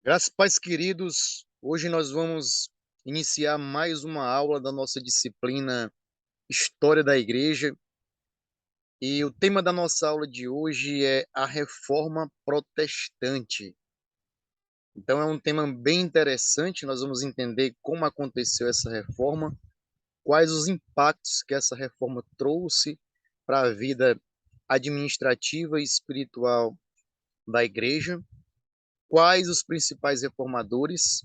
Graças, pais queridos, hoje nós vamos iniciar mais uma aula da nossa disciplina História da Igreja, e o tema da nossa aula de hoje é a Reforma Protestante. Então é um tema bem interessante, nós vamos entender como aconteceu essa reforma, quais os impactos que essa reforma trouxe para a vida administrativa e espiritual da igreja, quais os principais reformadores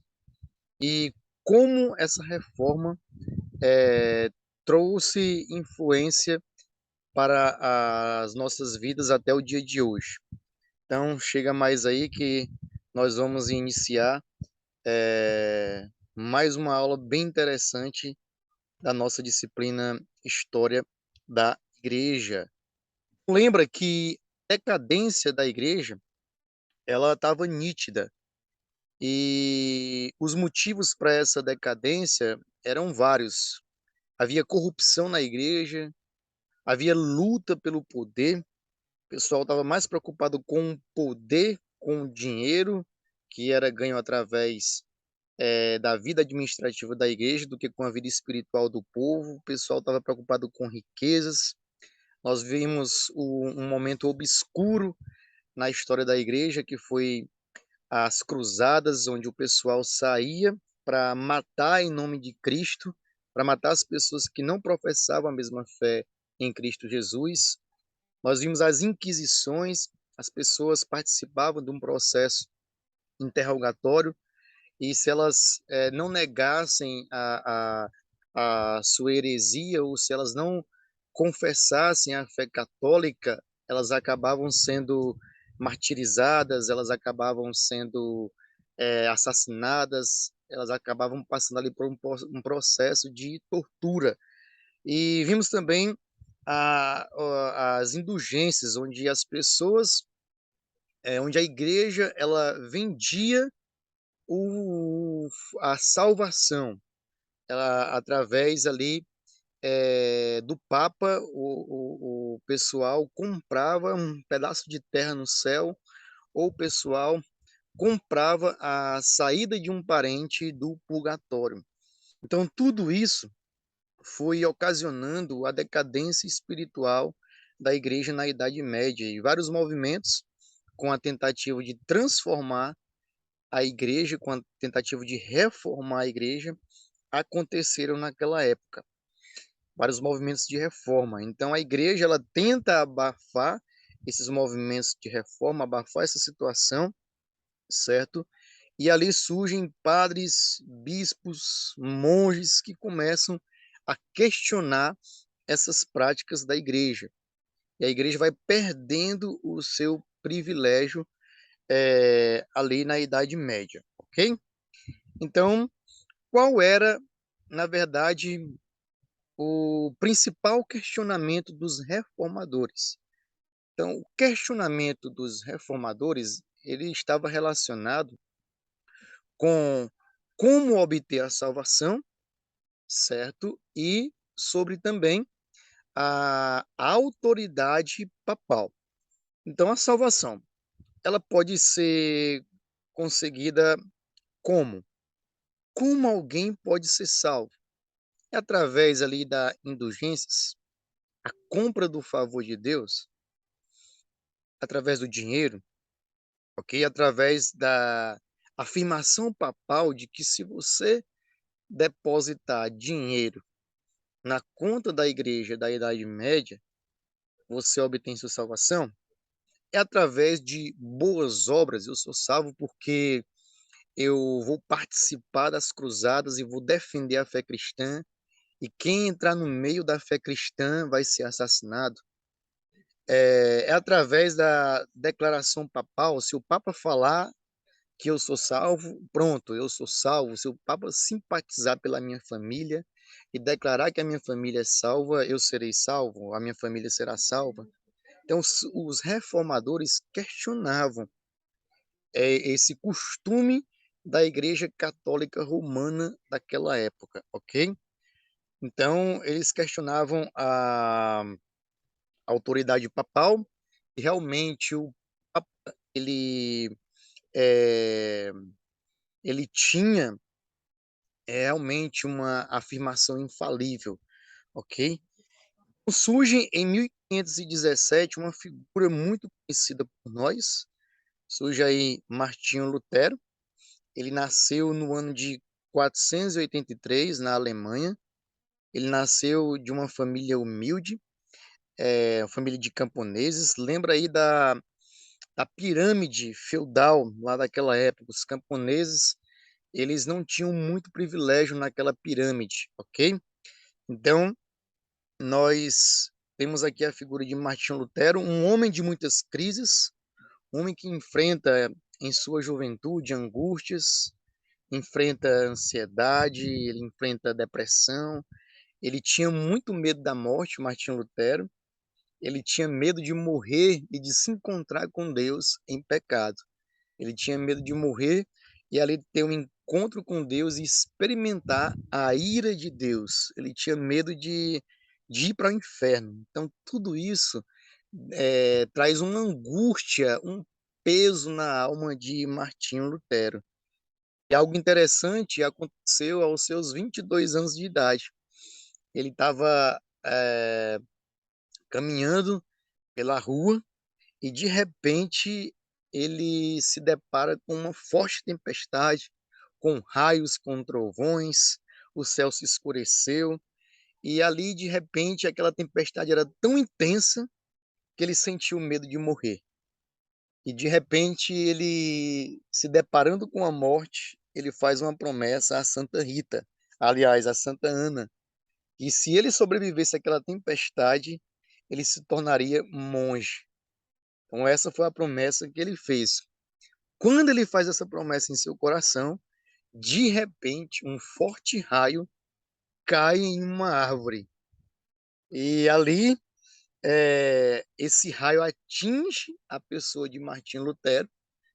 e como essa reforma trouxe influência para as nossas vidas até o dia de hoje. Então, chega mais aí que nós vamos iniciar mais uma aula bem interessante da nossa disciplina História da Igreja. Lembra que a decadência da igreja, ela estava nítida, e os motivos para essa decadência eram vários. Havia corrupção na igreja, havia luta pelo poder, o pessoal estava mais preocupado com o poder, com o dinheiro, que era ganho através da vida administrativa da igreja, do que com a vida espiritual do povo. O pessoal estava preocupado com riquezas. Nós vimos um momento obscuro na história da igreja, que foi as cruzadas, onde o pessoal saía para matar em nome de Cristo, para matar as pessoas que não professavam a mesma fé em Cristo Jesus. Nós vimos as inquisições, as pessoas participavam de um processo interrogatório, e se elas não negassem a sua heresia, ou se elas não confessassem a fé católica, elas acabavam sendo martirizadas, elas acabavam sendo assassinadas, elas acabavam passando ali por um processo de tortura. E vimos também as indulgências, onde as pessoas, onde a igreja ela vendia o, a salvação, ela, através ali do Papa, o pessoal comprava um pedaço de terra no céu, ou o pessoal comprava a saída de um parente do purgatório. Então, tudo isso foi ocasionando a decadência espiritual da igreja na Idade Média, e vários movimentos com a tentativa de transformar a igreja, com a tentativa de reformar a igreja, aconteceram naquela época. Vários movimentos de reforma. Então a igreja ela tenta abafar esses movimentos de reforma, abafar essa situação, certo? E ali surgem padres, bispos, monges que começam a questionar essas práticas da igreja. E a igreja vai perdendo o seu privilégio ali na Idade Média, ok? Então, qual era, na verdade, o principal questionamento dos reformadores? Então, o questionamento dos reformadores, ele estava relacionado com como obter a salvação, certo? E sobre também a autoridade papal. Então, a salvação, ela pode ser conseguida como? Como alguém pode ser salvo? É através ali da indulgências, a compra do favor de Deus, através do dinheiro, ok? Através da afirmação papal de que se você depositar dinheiro na conta da igreja da Idade Média, você obtém sua salvação. É através de boas obras. Eu sou salvo porque eu vou participar das cruzadas e vou defender a fé cristã, e quem entrar no meio da fé cristã vai ser assassinado. É através da declaração papal. Se o Papa falar que eu sou salvo, pronto, eu sou salvo. Se o Papa simpatizar pela minha família e declarar que a minha família é salva, eu serei salvo, a minha família será salva. Então, os reformadores questionavam esse costume da Igreja Católica Romana daquela época, ok? Então, eles questionavam a autoridade papal, e realmente o Papa, ele ele tinha realmente uma afirmação infalível, ok? Surge em 1517 uma figura muito conhecida por nós, surge aí Martinho Lutero. Ele nasceu no ano de 483 na Alemanha. Ele nasceu de uma família humilde, uma família de camponeses. Lembra aí da pirâmide feudal lá daquela época. Os camponeses, eles não tinham muito privilégio naquela pirâmide, ok? Então, nós temos aqui a figura de Martinho Lutero, um homem de muitas crises, um homem que enfrenta em sua juventude angústias, enfrenta ansiedade, ele enfrenta depressão, ele tinha muito medo da morte, Martinho Lutero, ele tinha medo de morrer e de se encontrar com Deus em pecado. Ele tinha medo de morrer e ali ter um encontro com Deus e experimentar a ira de Deus. Ele tinha medo de ir para o inferno. Então, tudo isso traz uma angústia, um peso na alma de Martinho Lutero. E algo interessante aconteceu aos seus 22 anos de idade. Ele estava caminhando pela rua e, de repente, ele se depara com uma forte tempestade, com raios, com trovões, o céu se escureceu e ali, de repente, aquela tempestade era tão intensa que ele sentiu medo de morrer. E, de repente, ele, se deparando com a morte, ele faz uma promessa à Santa Rita, aliás, à Santa Ana, e se ele sobrevivesse àquela tempestade, ele se tornaria monge. Então, essa foi a promessa que ele fez. Quando ele faz essa promessa em seu coração, de repente, um forte raio cai em uma árvore. E ali, esse raio atinge a pessoa de Martim Lutero,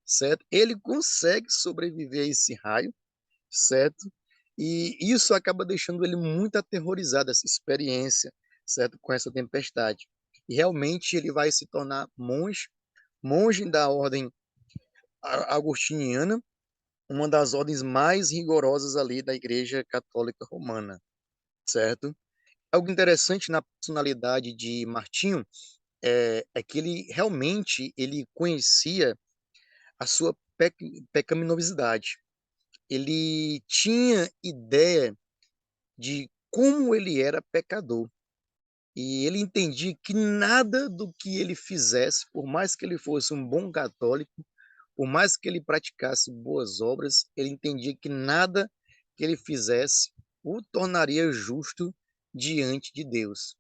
certo? Ele consegue sobreviver a esse raio, certo? E isso acaba deixando ele muito aterrorizado, essa experiência, certo? Com essa tempestade. E realmente ele vai se tornar monge, monge da ordem agostiniana, uma das ordens mais rigorosas ali da Igreja Católica Romana, certo? Algo interessante na personalidade de Martinho é que ele realmente ele conhecia a sua pecaminosidade. Ele tinha ideia de como ele era pecador. E ele entendia que nada do que ele fizesse, por mais que ele fosse um bom católico, por mais que ele praticasse boas obras, ele entendia que nada que ele fizesse o tornaria justo diante de Deus.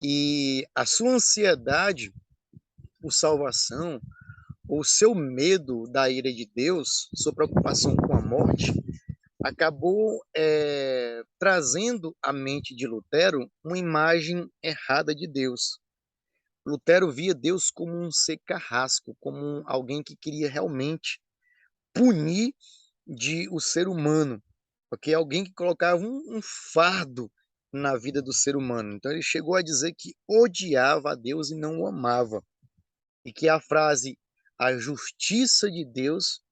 E a sua ansiedade por salvação, o seu medo da ira de Deus, sua preocupação com a morte, acabou trazendo à mente de Lutero uma imagem errada de Deus. Lutero via Deus como um ser carrasco, como alguém que queria realmente punir de o ser humano, porque alguém que colocava um fardo na vida do ser humano. Então ele chegou a dizer que odiava a Deus e não o amava, e que a frase a justiça de Deus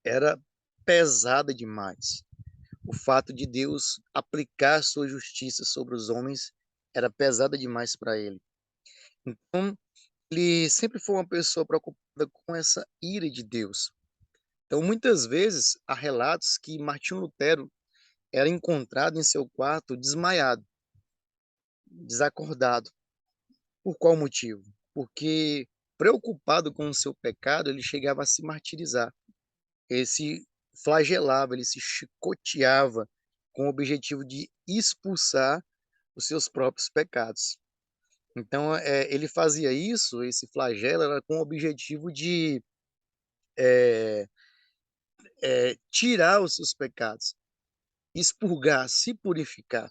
era pesada demais. O fato de Deus aplicar sua justiça sobre os homens era pesada demais para ele. Então, ele sempre foi uma pessoa preocupada com essa ira de Deus. Então, muitas vezes, há relatos que Martinho Lutero era encontrado em seu quarto desmaiado, desacordado. Por qual motivo? Porque, preocupado com o seu pecado, ele chegava a se martirizar. Ele se flagelava, ele se chicoteava com o objetivo de expulsar os seus próprios pecados. Então, ele fazia isso, esse flagelo, era com o objetivo de tirar os seus pecados, expurgar, se purificar.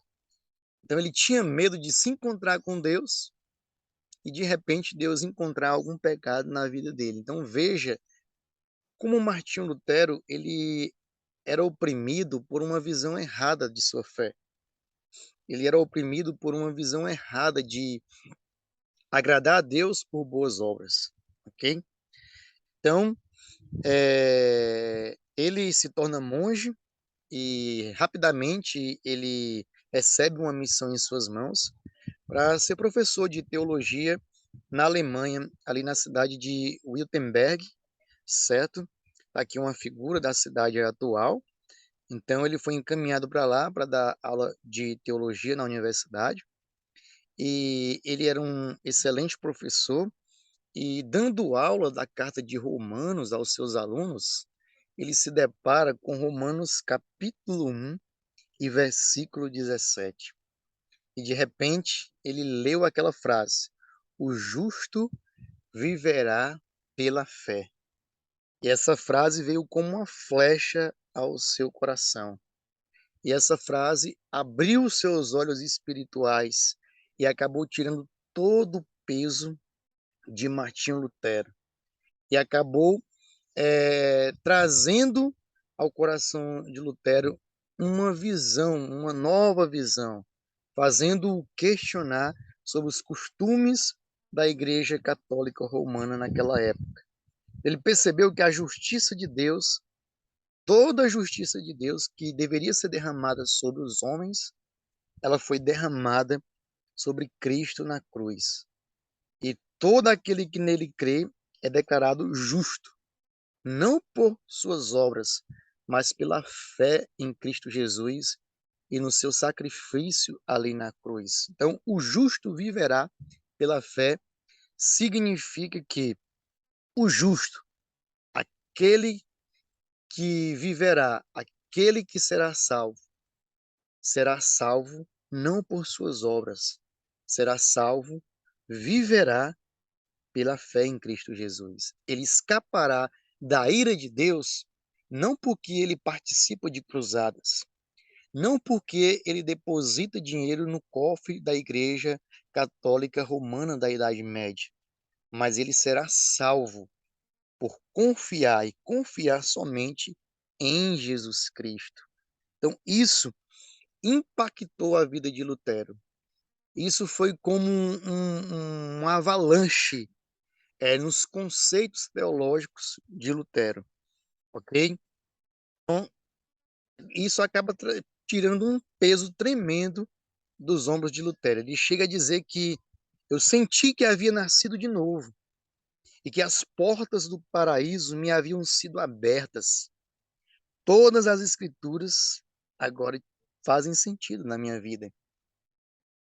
Então, ele tinha medo de se encontrar com Deus e, de repente, Deus encontrar algum pecado na vida dele. Então, veja como Martinho Lutero ele era oprimido por uma visão errada de sua fé. Ele era oprimido por uma visão errada de agradar a Deus por boas obras, ok? Então, Ele se torna monge e rapidamente ele recebe uma missão em suas mãos para ser professor de teologia na Alemanha, ali na cidade de Wittenberg, certo? Tá aqui uma figura da cidade atual. Então ele foi encaminhado para lá para dar aula de teologia na universidade e ele era um excelente professor e dando aula da carta de Romanos aos seus alunos, ele se depara com Romanos capítulo 1 e versículo 17. E de repente ele leu aquela frase: o justo viverá pela fé. E essa frase veio como uma flecha ao seu coração. E essa frase abriu os seus olhos espirituais e acabou tirando todo o peso de Martinho Lutero. E acabou trazendo ao coração de Lutero uma visão, uma nova visão, fazendo-o questionar sobre os costumes da Igreja Católica Romana naquela época. Ele percebeu que a justiça de Deus, toda a justiça de Deus que deveria ser derramada sobre os homens, ela foi derramada sobre Cristo na cruz. E todo aquele que nele crê é declarado justo, não por suas obras, mas pela fé em Cristo Jesus e no seu sacrifício ali na cruz. Então, o justo viverá pela fé, significa que o justo, aquele que viverá, aquele que será salvo não por suas obras, será salvo, viverá pela fé em Cristo Jesus. Ele escapará da ira de Deus não porque ele participa de cruzadas, não porque ele deposita dinheiro no cofre da Igreja Católica Romana da Idade Média, mas ele será salvo por confiar e confiar somente em Jesus Cristo. Então, isso impactou a vida de Lutero. Isso foi como uma avalanche nos conceitos teológicos de Lutero, ok? Então, isso acaba tirando um peso tremendo dos ombros de Lutero. Ele chega a dizer que eu senti que havia nascido de novo e que as portas do paraíso me haviam sido abertas. Todas as escrituras agora fazem sentido na minha vida.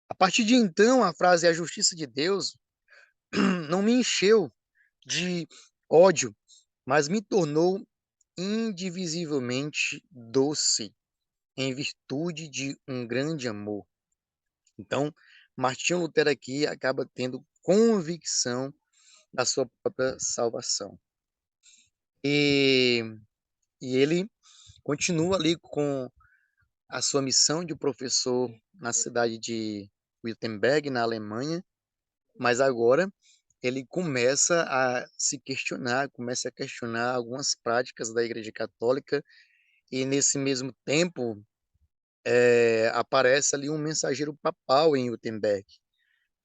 A partir de então, a frase "a justiça de Deus" não me encheu de ódio, mas me tornou indivisivelmente doce, em virtude de um grande amor. Então, Martinho Lutero aqui acaba tendo convicção da sua própria salvação. E, e ele continua ali com a sua missão de professor na cidade de Wittenberg, na Alemanha, mas agora ele começa a se questionar, começa a questionar algumas práticas da Igreja Católica, e nesse mesmo tempo aparece ali um mensageiro papal em Wittenberg,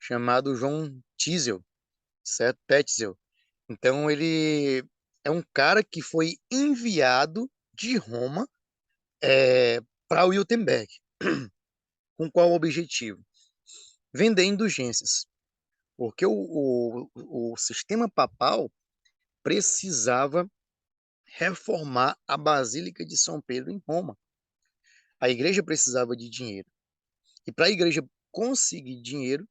chamado João Tetzel, certo? Tetzel. Então ele é um cara que foi enviado de Roma para Wittenberg. Com qual objetivo? Vender indulgências. Porque o sistema papal precisava reformar a Basílica de São Pedro em Roma. A igreja precisava de dinheiro. E para a igreja conseguir dinheiro,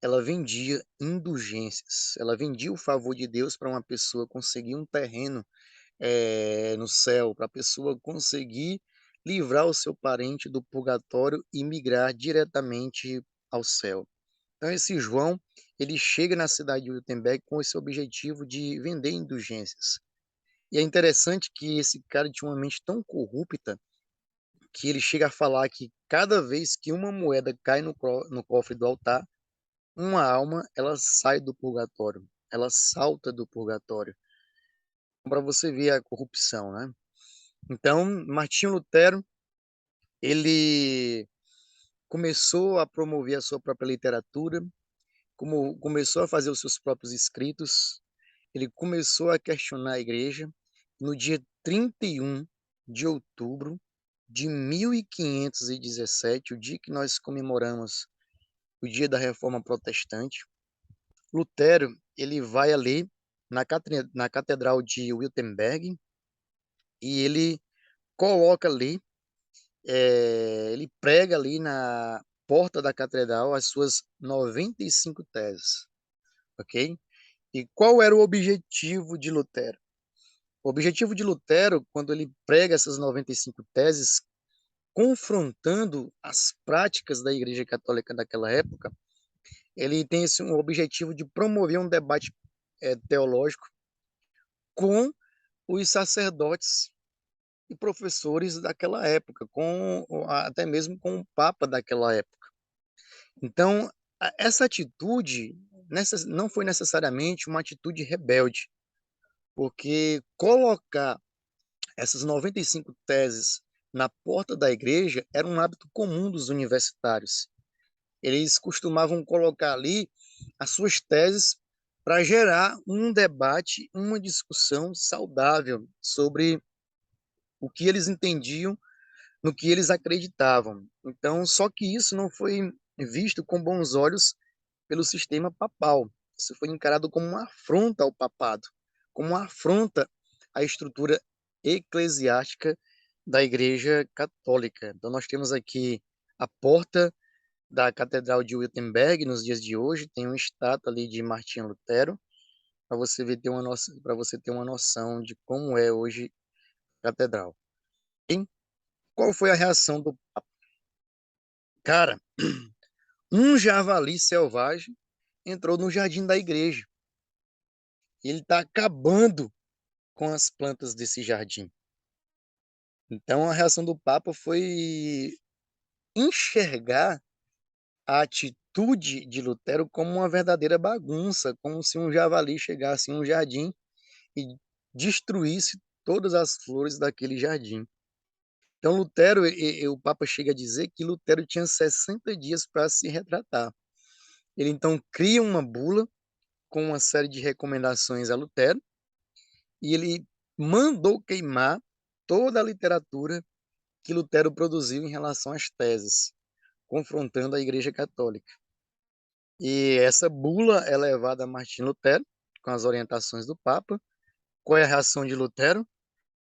ela vendia indulgências. Ela vendia o favor de Deus para uma pessoa conseguir um terreno no céu, para a pessoa conseguir livrar o seu parente do purgatório e migrar diretamente ao céu. Então esse João, ele chega na cidade de Wittenberg com esse objetivo de vender indulgências. E é interessante que esse cara tinha uma mente tão corrupta que ele chega a falar que cada vez que uma moeda cai no cofre do altar, uma alma ela sai do purgatório, ela salta do purgatório. Para você ver a corrupção, né? Então, Martinho Lutero, ele começou a promover a sua própria literatura, como começou a fazer os seus próprios escritos, ele começou a questionar a igreja. No dia 31 de outubro de 1517, o dia que nós comemoramos o dia da Reforma Protestante, Lutero, ele vai ali na Catedral de Wittenberg e ele coloca ali, ele prega ali na porta da catedral as suas 95 teses, ok? E qual era o objetivo de Lutero? O objetivo de Lutero, quando ele prega essas 95 teses, confrontando as práticas da Igreja Católica daquela época, ele tem esse um objetivo de promover um debate teológico com os sacerdotes e professores daquela época, até mesmo com o Papa daquela época. Então, essa atitude não foi necessariamente uma atitude rebelde, porque colocar essas 95 teses na porta da igreja era um hábito comum dos universitários. Eles costumavam colocar ali as suas teses para gerar um debate, uma discussão saudável sobre o que eles entendiam, no que eles acreditavam. Então, só que isso não foi visto com bons olhos pelo sistema papal. Isso foi encarado como uma afronta ao papado, como uma afronta à estrutura eclesiástica da Igreja Católica. Então, nós temos aqui a porta da Catedral de Wittenberg, nos dias de hoje, tem uma estátua ali de Martinho Lutero, para você ter uma noção de como é hoje a catedral. E qual foi a reação do Papa? Cara, um javali selvagem entrou no jardim da igreja. Ele está acabando com as plantas desse jardim. Então a reação do Papa foi enxergar a atitude de Lutero como uma verdadeira bagunça, como se um javali chegasse em um jardim e destruísse todas as flores daquele jardim. Então Lutero, o Papa chega a dizer que Lutero tinha 60 dias para se retratar. Ele então cria uma bula com uma série de recomendações a Lutero e ele mandou queimar toda a literatura que Lutero produziu em relação às teses, confrontando a Igreja Católica. E essa bula é levada a Martim Lutero, com as orientações do Papa. Qual é a reação de Lutero?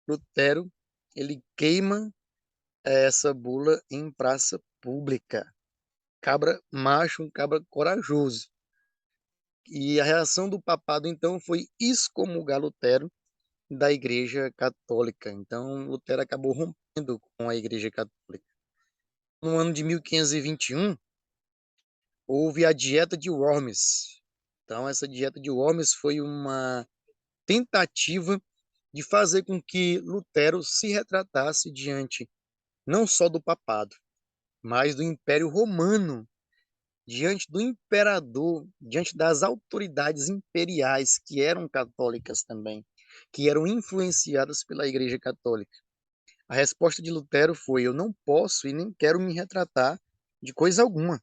Lutero, ele queima essa bula em praça pública. Cabra macho, um cabra corajoso. E a reação do papado, então, foi excomungar Lutero da Igreja Católica. Então, Lutero acabou rompendo com a Igreja Católica. No ano de 1521, houve a Dieta de Worms. Então, essa Dieta de Worms foi uma tentativa de fazer com que Lutero se retratasse diante não só do papado, mas do Império Romano, diante do imperador, diante das autoridades imperiais que eram católicas também, que eram influenciadas pela Igreja Católica. A resposta de Lutero foi: eu não posso e nem quero me retratar de coisa alguma.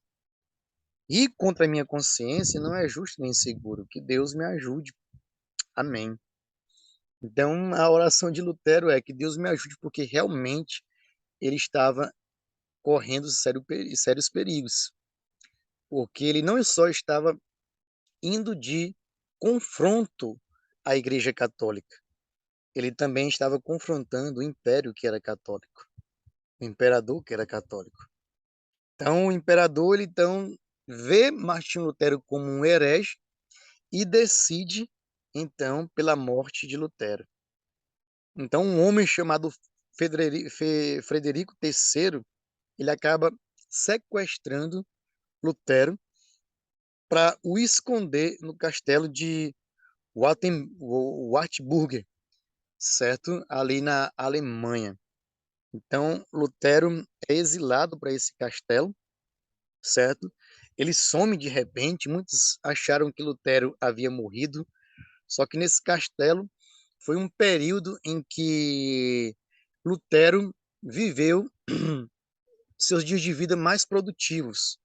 E contra a minha consciência não é justo nem seguro. Que Deus me ajude. Amém. Então, a oração de Lutero é que Deus me ajude, porque realmente ele estava correndo sérios perigos. Porque ele não só estava indo de confronto à Igreja Católica, ele também estava confrontando o império que era católico, o imperador que era católico. Então, o imperador, ele então vê Martinho Lutero como um herege e decide, então, pela morte de Lutero. Então, um homem chamado Frederico III, ele acaba sequestrando Lutero para o esconder no castelo de Wartburg, certo? Ali na Alemanha. Então, Lutero é exilado para esse castelo, certo? Ele some de repente, muitos acharam que Lutero havia morrido, só que nesse castelo foi um período em que Lutero viveu seus dias de vida mais produtivos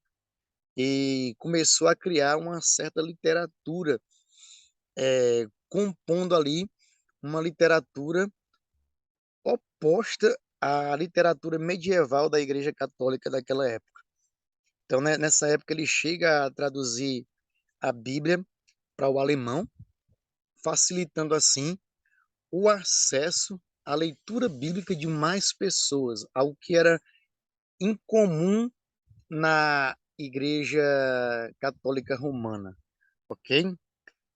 e começou a criar uma certa literatura, compondo ali uma literatura oposta à literatura medieval da Igreja Católica daquela época. Então, né, nessa época, ele chega a traduzir a Bíblia para o alemão, facilitando assim o acesso à leitura bíblica de mais pessoas, algo que era incomum na Igreja Católica Romana, ok?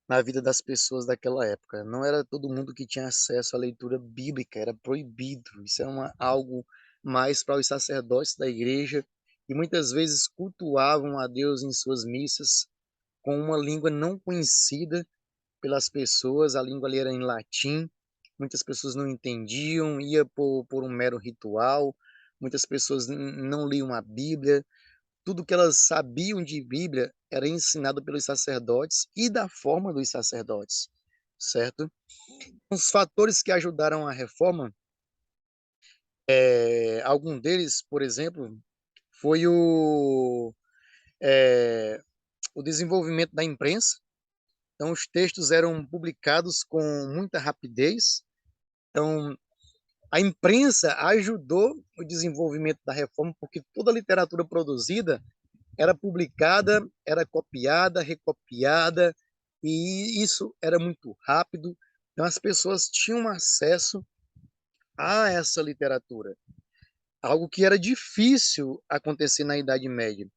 Na vida das pessoas daquela época. Não era todo mundo que tinha acesso à leitura bíblica, era proibido. Isso era algo mais para os sacerdotes da igreja, que muitas vezes cultuavam a Deus em suas missas com uma língua não conhecida pelas pessoas, a língua ali era em latim, muitas pessoas não entendiam, ia por um mero ritual, muitas pessoas não liam a Bíblia, tudo que elas sabiam de Bíblia era ensinado pelos sacerdotes e da forma dos sacerdotes, certo? Os fatores que ajudaram a reforma, algum deles, por exemplo, foi o desenvolvimento da imprensa. Então, os textos eram publicados com muita rapidez. Então, a imprensa ajudou o desenvolvimento da reforma, porque toda a literatura produzida era publicada, era copiada, recopiada, e isso era muito rápido. Então, as pessoas tinham acesso a essa literatura, algo que era difícil acontecer na Idade Média.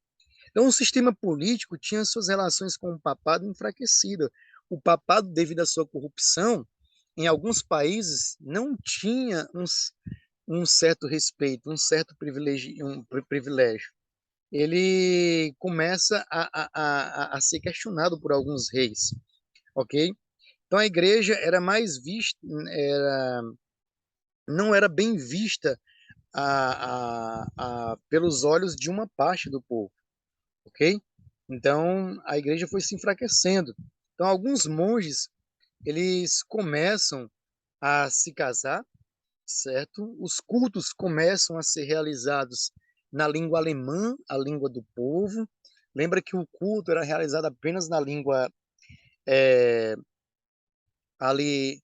Então, o sistema político tinha suas relações com o papado enfraquecidas. O papado, devido à sua corrupção, em alguns países não tinha um certo respeito, um certo privilégio. Ele começa a ser questionado por alguns reis, ok? Então a igreja era mais vista, não era bem vista pelos olhos de uma parte do povo, ok? Então a igreja foi se enfraquecendo. Então alguns monges eles começam a se casar, certo? Os cultos começam a ser realizados na língua alemã, a língua do povo. Lembra que o culto era realizado apenas na língua ali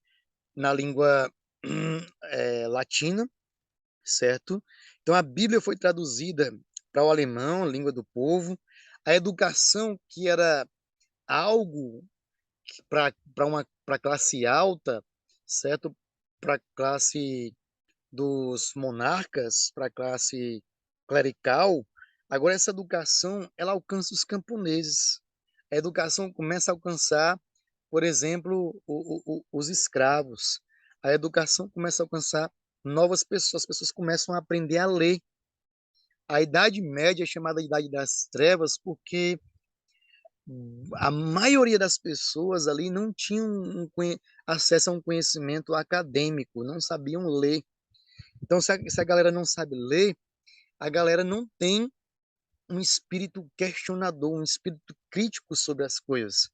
na língua latina, certo? Então a Bíblia foi traduzida para o alemão, a língua do povo. A educação, que era algo para uma para classe alta, certo? Para classe dos monarcas, para a classe clerical, agora essa educação ela alcança os camponeses. A educação começa a alcançar, por exemplo, os escravos. A educação começa a alcançar novas pessoas, as pessoas começam a aprender a ler. A Idade Média é chamada Idade das Trevas porque a maioria das pessoas ali não tinham acesso a um conhecimento acadêmico, não sabiam ler. Então, se a galera não sabe ler, a galera não tem um espírito questionador, um espírito crítico sobre as coisas.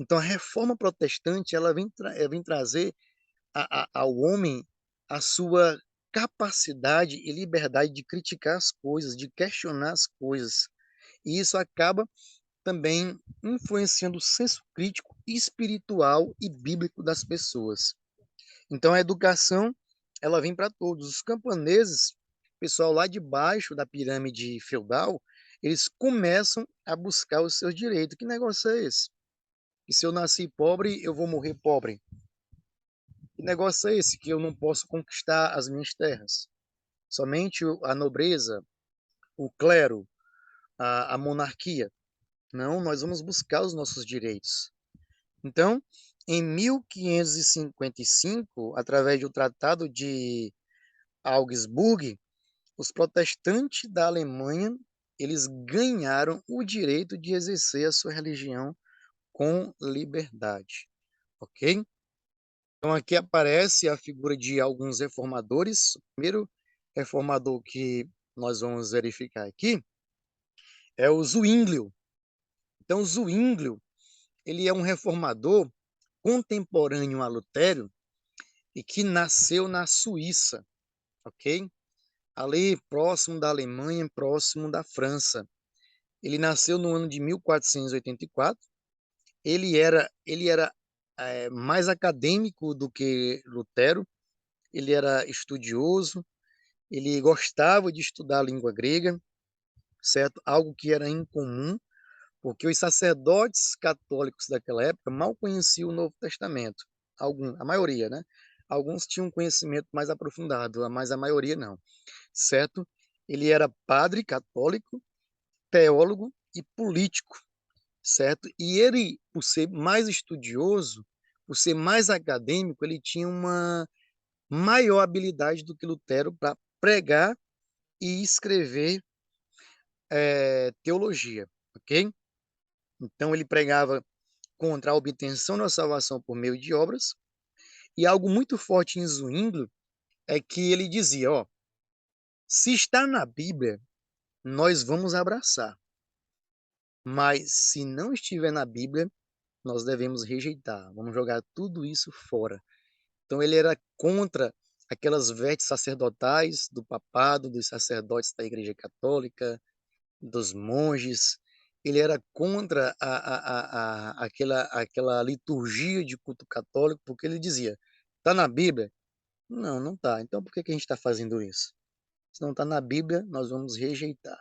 Então, a reforma protestante ela vem trazer ao homem a sua capacidade e liberdade de criticar as coisas, de questionar as coisas. E isso acaba também influenciando o senso crítico, espiritual e bíblico das pessoas. Então a educação, ela vem para todos. Os camponeses, pessoal lá de baixo da pirâmide feudal, eles começam a buscar os seus direitos. Que negócio é esse? Que se eu nasci pobre, eu vou morrer pobre. Que negócio é esse? Que eu não posso conquistar as minhas terras. Somente a nobreza, o clero, a monarquia. Não, nós vamos buscar os nossos direitos. Então, em 1555, através do Tratado de Augsburg, os protestantes da Alemanha, eles ganharam o direito de exercer a sua religião com liberdade, ok? Então aqui aparece a figura de alguns reformadores. O primeiro reformador que nós vamos verificar aqui é o Zwinglio. Então Zwinglio, ele é um reformador contemporâneo a Lutero e que nasceu na Suíça, ok? Ali próximo da Alemanha, próximo da França. Ele nasceu no ano de 1484. Ele era mais acadêmico do que Lutero. ele era estudioso, ele gostava de estudar a língua grega, certo? Algo que era incomum, porque os sacerdotes católicos daquela época mal conheciam o Novo Testamento. A maioria, né? Alguns tinham conhecimento mais aprofundado, mas a maioria não, certo? Ele era padre católico, teólogo e político, certo? E ele, por ser mais estudioso, por ser mais acadêmico, ele tinha uma maior habilidade do que Lutero para pregar e escrever teologia, ok? Então ele pregava contra a obtenção da salvação por meio de obras, e algo muito forte em Zwinglio é que ele dizia, ó, se está na Bíblia, nós vamos abraçar, mas se não estiver na Bíblia, nós devemos rejeitar, vamos jogar tudo isso fora. Então ele era contra aquelas vestes sacerdotais do papado, dos sacerdotes da Igreja Católica, dos monges. Ele era contra aquela liturgia de culto católico, porque ele dizia: está na Bíblia? Não, não está. Então por que que a gente está fazendo isso? Se não está na Bíblia, nós vamos rejeitar.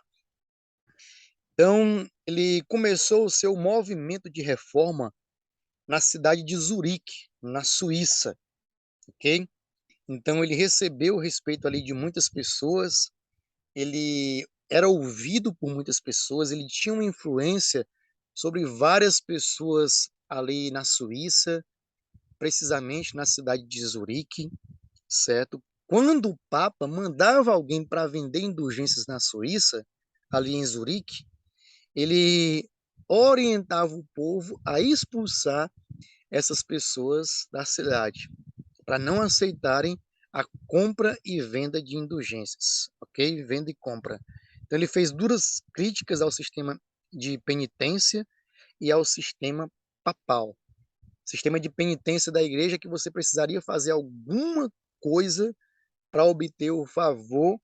Então, ele começou o seu movimento de reforma na cidade de Zurique, na Suíça, ok? Então, ele recebeu o respeito ali de muitas pessoas, ele era ouvido por muitas pessoas, ele tinha uma influência sobre várias pessoas ali na Suíça, precisamente na cidade de Zurique, certo? Quando o Papa mandava alguém para vender indulgências na Suíça, ali em Zurique, ele orientava o povo a expulsar essas pessoas da cidade, para não aceitarem a compra e venda de indulgências, ok? Venda e compra. Então ele fez duras críticas ao sistema de penitência e ao sistema papal. Sistema de penitência da igreja que você precisaria fazer alguma coisa para obter o favor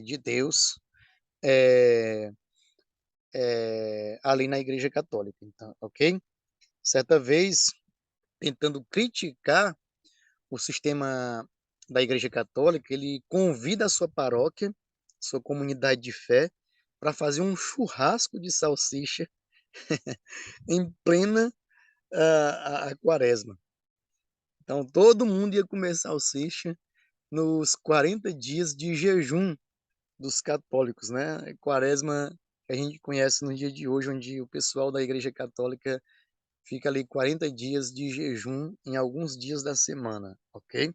de Deus é, ali na igreja católica, então, ok? Certa vez, tentando criticar o sistema da Igreja Católica, ele convida a sua paróquia, sua comunidade de fé, para fazer um churrasco de salsicha em plena a quaresma. Então, todo mundo ia comer salsicha nos 40 dias de jejum dos católicos, né? Quaresma que a gente conhece no dia de hoje, onde o pessoal da Igreja Católica fica ali 40 dias de jejum em alguns dias da semana, ok?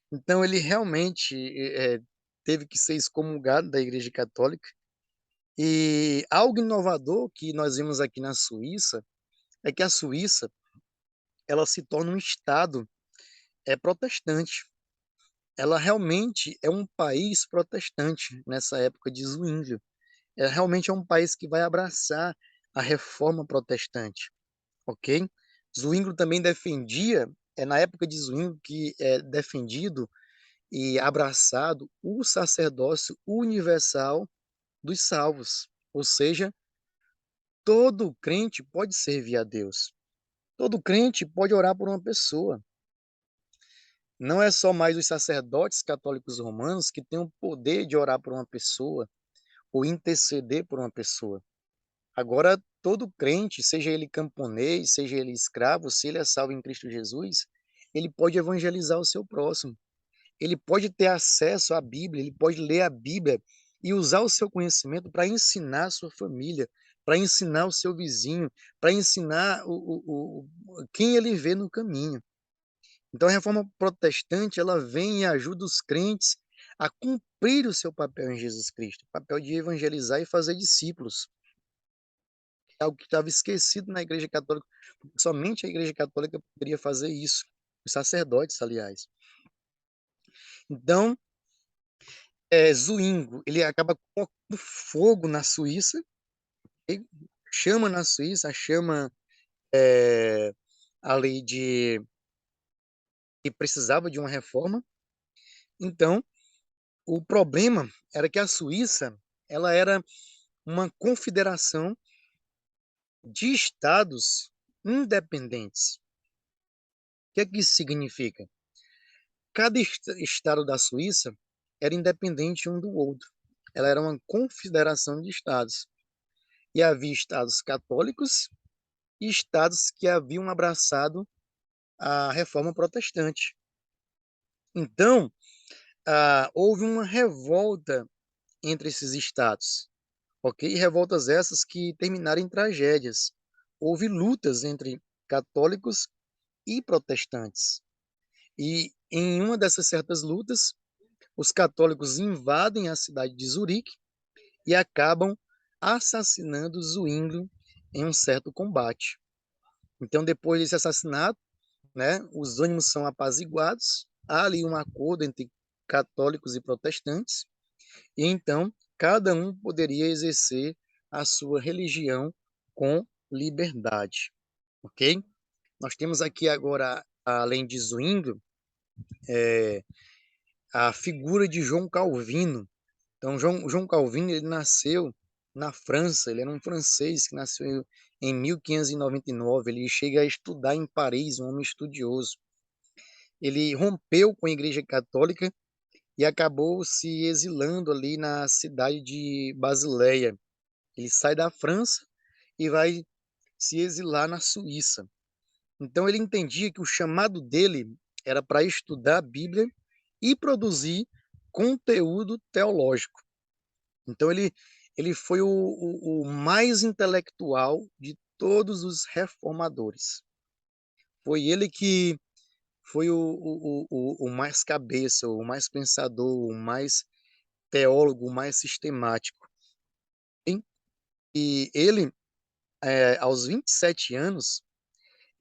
Então ele realmente teve que ser excomungado da Igreja Católica. E algo inovador que nós vimos aqui na Suíça é que a Suíça ela se torna um estado protestante. Ela realmente é um país protestante nessa época de Zwinglio. Ela realmente é um país que vai abraçar a reforma protestante, ok? Zwinglio também defendia, na época de Zwinglio, que é defendido e abraçado o sacerdócio universal dos salvos. Ou seja, todo crente pode servir a Deus. Todo crente pode orar por uma pessoa. Não é só mais os sacerdotes católicos romanos que têm o poder de orar por uma pessoa ou interceder por uma pessoa. Agora, todo crente, seja ele camponês, seja ele escravo, se ele é salvo em Cristo Jesus, ele pode evangelizar o seu próximo. Ele pode ter acesso à Bíblia, ele pode ler a Bíblia e usar o seu conhecimento para ensinar a sua família, para ensinar o seu vizinho, para ensinar quem ele vê no caminho. Então a reforma protestante ela vem e ajuda os crentes a cumprir o seu papel em Jesus Cristo, o papel de evangelizar e fazer discípulos. É algo que estava esquecido na Igreja Católica, porque somente a Igreja Católica poderia fazer isso, os sacerdotes, aliás. Então, Zwinglio, ele acaba colocando fogo na Suíça, okay? Chama na Suíça, chama ali de que precisava de uma reforma. Então, o problema era que a Suíça, ela era uma confederação de estados independentes. O que é que isso significa? cada estado da Suíça era independente um do outro. Ela era uma confederação de estados. E havia estados católicos e estados que haviam abraçado a reforma protestante. Então, houve uma revolta entre esses estados, ok? Revoltas essas que terminaram em tragédias. Houve lutas entre católicos e protestantes. E em uma dessas certas lutas, os católicos invadem a cidade de Zurique e acabam assassinando Zwinglio em um certo combate. Então, depois desse assassinato, né, os ânimos são apaziguados, há ali um acordo entre católicos e protestantes, e então cada um poderia exercer a sua religião com liberdade, ok? Nós temos aqui agora, além de Zwinglio, a figura de João Calvino. Então, João Calvino, ele nasceu na França, ele era um francês que nasceu em 1599, ele chega a estudar em Paris, um homem estudioso. Ele rompeu com a Igreja Católica e acabou se exilando ali na cidade de Basileia. Ele sai da França e vai se exilar na Suíça. Então ele entendia que o chamado dele era para estudar a Bíblia e produzir conteúdo teológico. Então ele foi o mais intelectual de todos os reformadores. Foi ele que foi o mais cabeça, o mais pensador, o mais teólogo, o mais sistemático. E ele, aos 27 anos,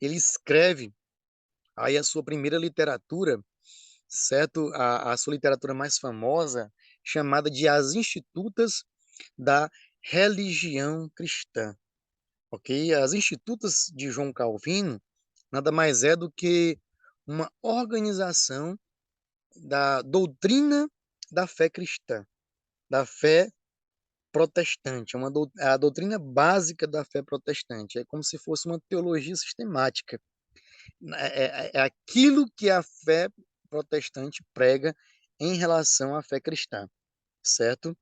ele escreve aí a sua primeira literatura, certo? A sua literatura mais famosa, chamada de As Institutas da Religião Cristã, ok? As Institutas de João Calvino nada mais é do que uma organização da doutrina da fé cristã, da fé protestante, a doutrina básica da fé protestante. É como se fosse uma teologia sistemática. É aquilo que a fé protestante prega em relação à fé cristã, certo?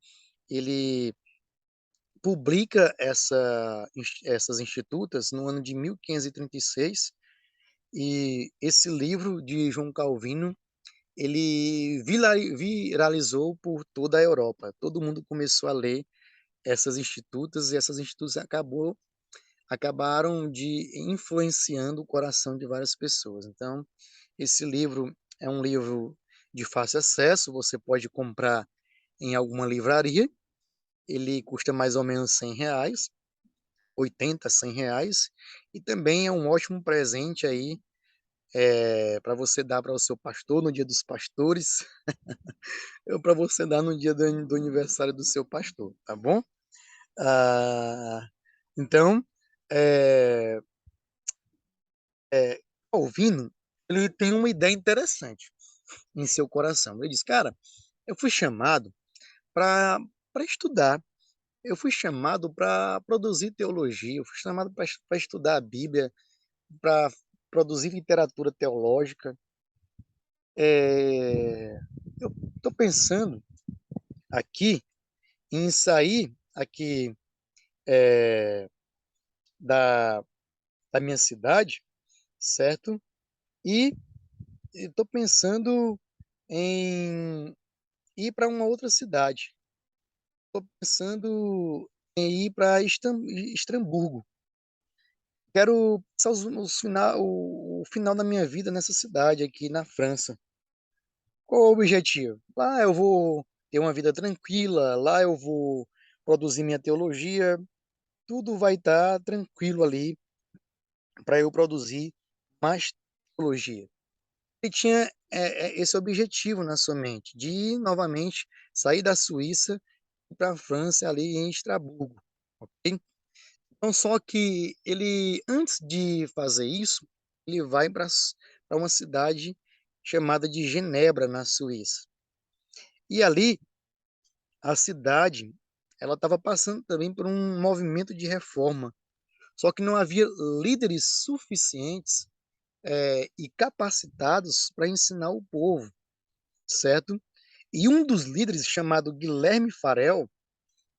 Ele publica essas institutas no ano de 1536 e esse livro de João Calvino ele viralizou por toda a Europa. Todo mundo começou a ler essas institutas e essas institutas acabaram de influenciando o coração de várias pessoas. Então, esse livro é um livro de fácil acesso, você pode comprar em alguma livraria, ele custa mais ou menos R$ 100, 80, R$ 100, e também é um ótimo presente aí para você dar para o seu pastor no dia dos pastores, ou para você dar no dia do aniversário do seu pastor, tá bom? Ah, então, é, Calvino, ele tem uma ideia interessante em seu coração. Ele diz, cara, eu fui chamado para estudar, eu fui chamado para produzir teologia, eu fui chamado para estudar a Bíblia, para produzir literatura teológica. Eu estou pensando aqui em sair aqui da, da minha cidade, certo? E estou pensando em ir para uma outra cidade. Estou pensando em ir para Estramburgo. Quero passar o final da minha vida nessa cidade aqui na França. Qual é o objetivo? Lá eu vou ter uma vida tranquila, lá eu vou produzir minha teologia, tudo vai estar tranquilo ali para eu produzir mais teologia. Ele tinha esse objetivo na sua mente, de novamente sair da Suíça para a França, ali em Estraburgo. Ok? Então, só que ele, antes de fazer isso, ele vai para uma cidade chamada de Genebra, na Suíça. E ali, a cidade, ela estava passando também por um movimento de reforma. Só que não havia líderes suficientes e capacitados para ensinar o povo. certo? E um dos líderes, chamado Guilherme Farel,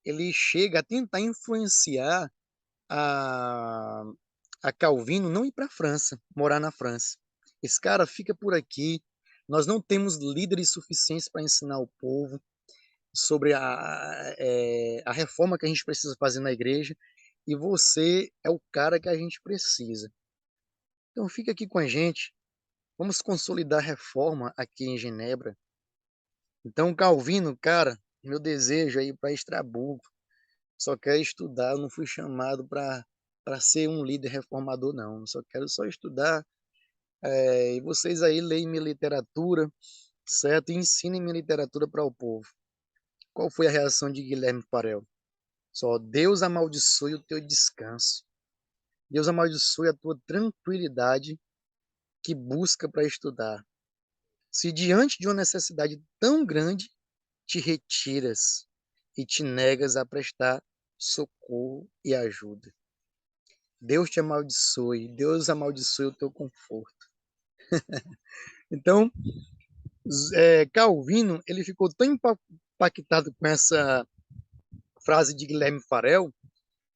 ele chega a tentar influenciar a, a Calvino não ir para a França, morar na França. Esse cara fica por aqui, nós não temos líderes suficientes para ensinar o povo sobre a reforma que a gente precisa fazer na igreja, e você é o cara que a gente precisa. Então fica aqui com a gente, vamos consolidar a reforma aqui em Genebra. Então, Calvino, cara, meu desejo aí para Estraburgo, só quero estudar, eu não fui chamado para ser um líder reformador, não. Só quero só estudar. E vocês aí leem minha literatura, certo? E ensinem minha literatura para o povo. Qual foi a reação de Guilherme Farel? Só Deus amaldiçoe o teu descanso. Deus amaldiçoe a tua tranquilidade que busca para estudar. Se diante de uma necessidade tão grande, te retiras e te negas a prestar socorro e ajuda. Deus te amaldiçoe, Deus amaldiçoe o teu conforto. Então, Calvino, ele ficou tão impactado com essa frase de Guilherme Farel,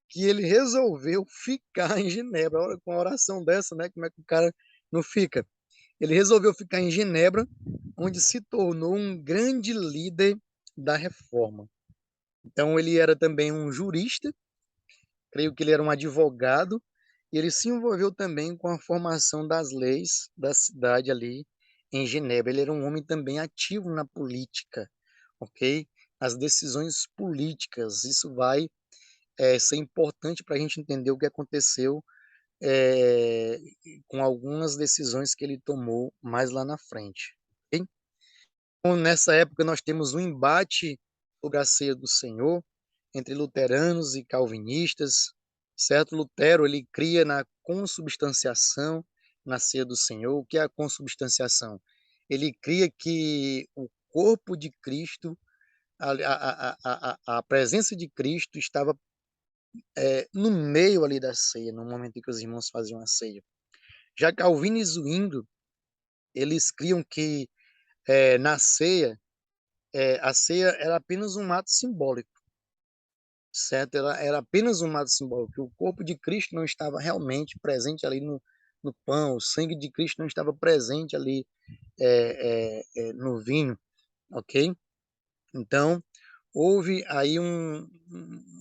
que ele resolveu ficar em Genebra. Olha, com uma oração dessa, né? Como é que o cara não fica? Ele resolveu ficar em Genebra, onde se tornou um grande líder da reforma. Então, ele era também um jurista, creio que ele era um advogado, e ele se envolveu também com a formação das leis da cidade ali em Genebra. Ele era um homem também ativo na política, ok? As decisões políticas, isso vai ser importante para a gente entender o que aconteceu é, com algumas decisões que ele tomou mais lá na frente. Ok? Então, nessa época, nós temos um embate sobre a ceia do Senhor entre luteranos e calvinistas, certo? Lutero, ele cria na consubstanciação na ceia do Senhor. O que é a consubstanciação? Ele cria que o corpo de Cristo, a presença de Cristo estava no meio ali da ceia, no momento em que os irmãos faziam a ceia. Já Calvino e Zwingli, eles criam que na ceia, a ceia era apenas um ato simbólico, certo? Era apenas um ato simbólico, que o corpo de Cristo não estava realmente presente ali no pão, o sangue de Cristo não estava presente ali no vinho, ok? Então, houve aí uma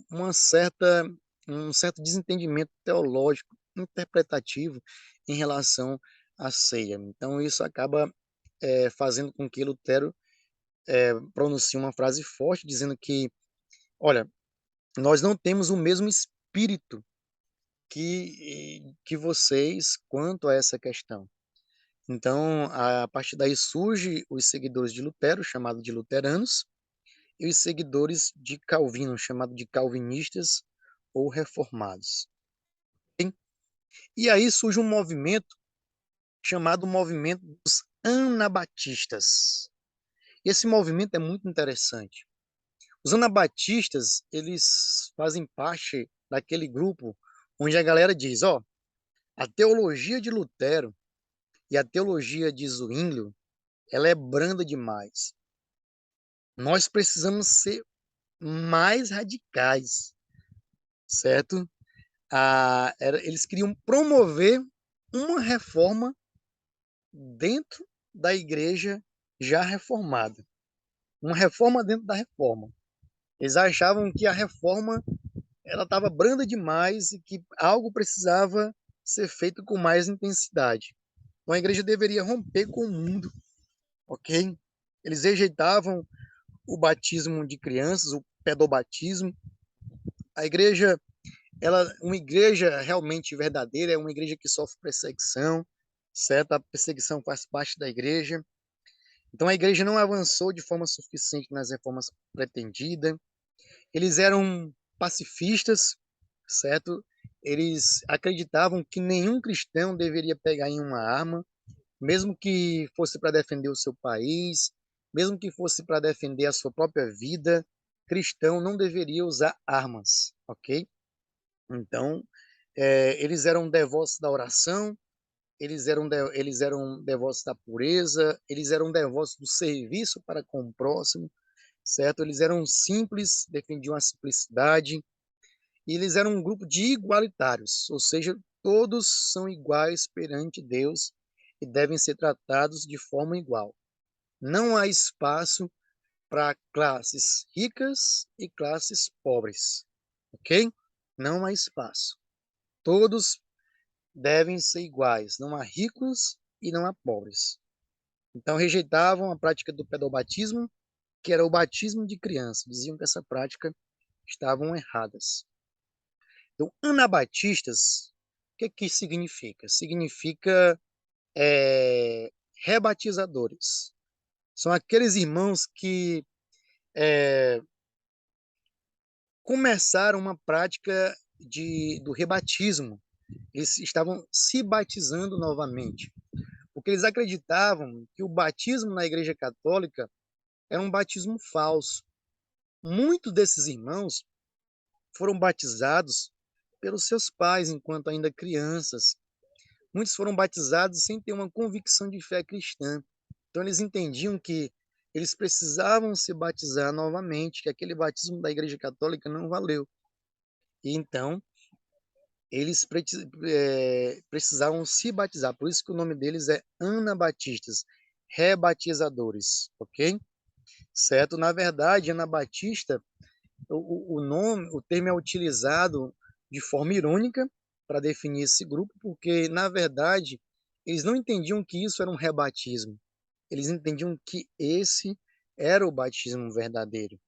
um certo desentendimento teológico, interpretativo em relação à ceia. Então, isso acaba fazendo com que Lutero pronuncie uma frase forte, dizendo que, olha, nós não temos o mesmo espírito que vocês quanto a essa questão. Então, a partir daí surge os seguidores de Lutero, chamados de luteranos, e os seguidores de Calvino, chamados de calvinistas ou reformados. E aí surge um movimento chamado movimento dos anabatistas. E esse movimento é muito interessante. Os anabatistas, eles fazem parte daquele grupo onde a galera diz, ó, a teologia de Lutero e a teologia de Zwinglio, ela é branda demais. Nós precisamos ser mais radicais, certo? Eles queriam promover uma reforma dentro da igreja já reformada. Uma reforma dentro da reforma. Eles achavam que a reforma ela estava branda demais e que algo precisava ser feito com mais intensidade. Então a igreja deveria romper com o mundo, ok? Eles rejeitavam o batismo de crianças, o pedobatismo. A igreja, uma igreja realmente verdadeira é uma igreja que sofre perseguição, certo? A perseguição faz parte da igreja. Então a igreja não avançou de forma suficiente nas reformas pretendidas. Eles eram pacifistas, certo? Eles acreditavam que nenhum cristão deveria pegar em uma arma, mesmo que fosse para defender o seu país, mesmo que fosse para defender a sua própria vida, cristão não deveria usar armas, ok? Então, eles eram devotos da oração, eles eram devotos da pureza, eles eram devotos do serviço para com o próximo, certo? Eles eram simples, defendiam a simplicidade, e eles eram um grupo de igualitários, ou seja, todos são iguais perante Deus e devem ser tratados de forma igual. Não há espaço para classes ricas e classes pobres, ok? Não há espaço. Todos devem ser iguais, não há ricos e não há pobres. Então rejeitavam a prática do pedobatismo, que era o batismo de criança. Diziam que essa prática estavam erradas. Então, anabatistas, o que significa? Significa rebatizadores. São aqueles irmãos que é, começaram uma prática do rebatismo. Eles estavam se batizando novamente, porque eles acreditavam que o batismo na Igreja Católica era um batismo falso. Muitos desses irmãos foram batizados pelos seus pais enquanto ainda crianças. Muitos foram batizados sem ter uma convicção de fé cristã. Então eles entendiam que eles precisavam se batizar novamente, que aquele batismo da Igreja Católica não valeu. E então eles precisavam se batizar. Por isso que o nome deles é anabatistas, rebatizadores, ok? Certo? Na verdade, anabatista, o termo é utilizado de forma irônica para definir esse grupo, porque, na verdade, eles não entendiam que isso era um rebatismo. Eles entendiam que esse era o batismo verdadeiro,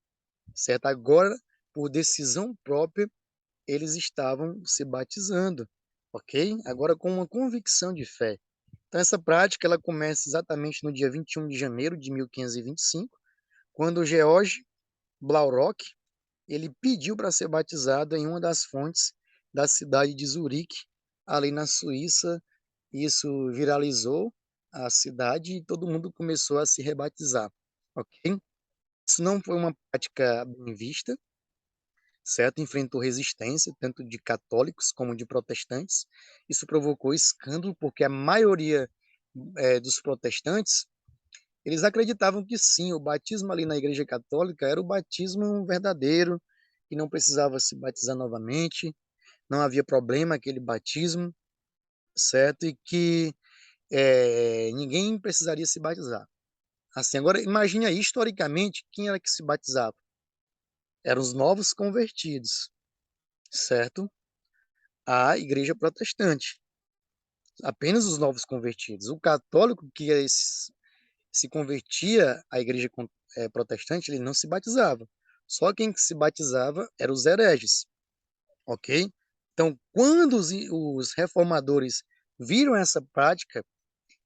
certo? Agora, por decisão própria, eles estavam se batizando, ok? Agora com uma convicção de fé. Então, essa prática ela começa exatamente no dia 21 de janeiro de 1525, quando George Blaurock ele pediu para ser batizado em uma das fontes da cidade de Zurique, ali na Suíça. Isso viralizou a cidade e todo mundo começou a se rebatizar, ok? Isso não foi uma prática bem vista, certo? Enfrentou resistência, tanto de católicos como de protestantes. Isso provocou escândalo, porque a maioria dos protestantes, eles acreditavam que sim, o batismo ali na Igreja Católica era o batismo verdadeiro, que não precisava se batizar novamente, não havia problema aquele batismo, certo? E que ninguém precisaria se batizar. Assim, agora imagine aí, historicamente, quem era que se batizava? Eram os novos convertidos, certo? À igreja protestante. Apenas os novos convertidos. O católico que se convertia à igreja protestante, ele não se batizava. Só quem se batizava eram os hereges, ok? Então, quando os reformadores viram essa prática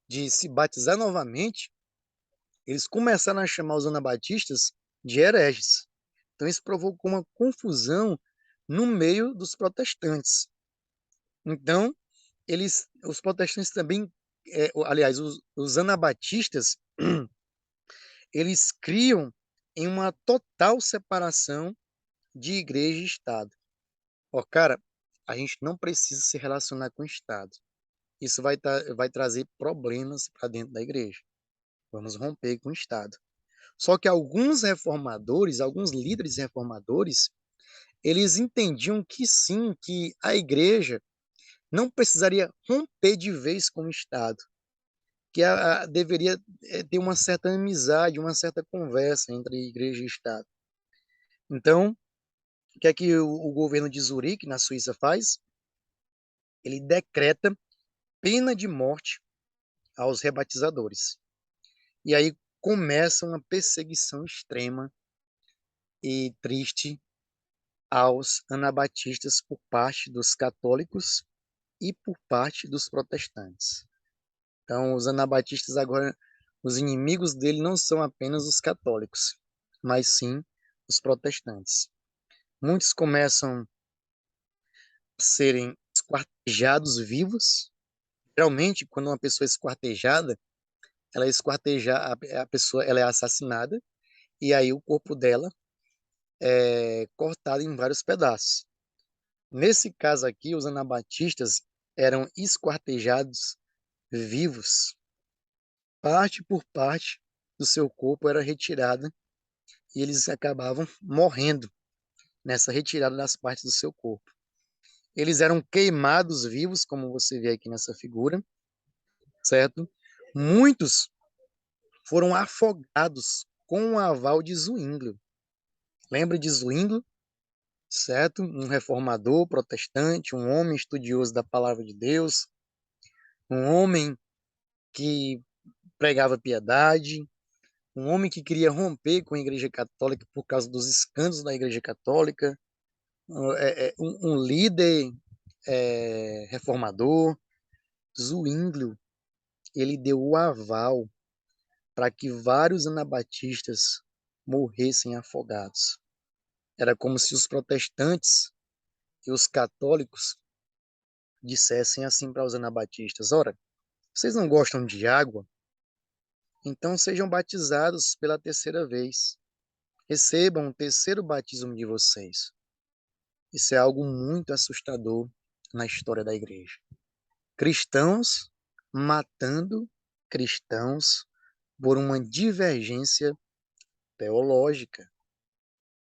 de se batizar novamente, eles começaram a chamar os anabatistas de hereges. Então, isso provocou uma confusão no meio dos protestantes. Então, os protestantes também, aliás, os anabatistas, eles criam em uma total separação de igreja e Estado. Ó, cara, a gente não precisa se relacionar com o Estado. Isso vai trazer problemas para dentro da igreja. Vamos romper com o Estado. Só que alguns reformadores, alguns líderes reformadores, eles entendiam que sim, que a igreja não precisaria romper de vez com o Estado, que deveria ter uma certa amizade, uma certa conversa entre igreja e Estado. Então, o que é que o governo de Zurique, na Suíça, faz? Ele decreta pena de morte aos rebatizadores. E aí começa uma perseguição extrema e triste aos anabatistas por parte dos católicos e por parte dos protestantes. Então, os anabatistas agora, os inimigos dele não são apenas os católicos, mas sim os protestantes. Muitos começam a serem esquartejados vivos. Geralmente, quando uma pessoa é esquartejada, a pessoa ela é assassinada e aí o corpo dela é cortado em vários pedaços. Nesse caso aqui, os anabatistas eram esquartejados vivos. Parte por parte do seu corpo era retirada e eles acabavam morrendo nessa retirada das partes do seu corpo. Eles eram queimados vivos, como você vê aqui nessa figura, certo? Muitos foram afogados com o aval de Zwinglio. Lembra de Zwinglio, certo? Um reformador protestante, um homem estudioso da palavra de Deus, um homem que pregava piedade, um homem que queria romper com a Igreja Católica por causa dos escândalos da Igreja Católica, um líder reformador. Zwinglio, ele deu o aval para que vários anabatistas morressem afogados. Era como se os protestantes e os católicos dissessem assim para os anabatistas: ora, vocês não gostam de água? Então sejam batizados pela terceira vez. Recebam o terceiro batismo de vocês. Isso é algo muito assustador na história da igreja. Cristãos matando cristãos por uma divergência teológica.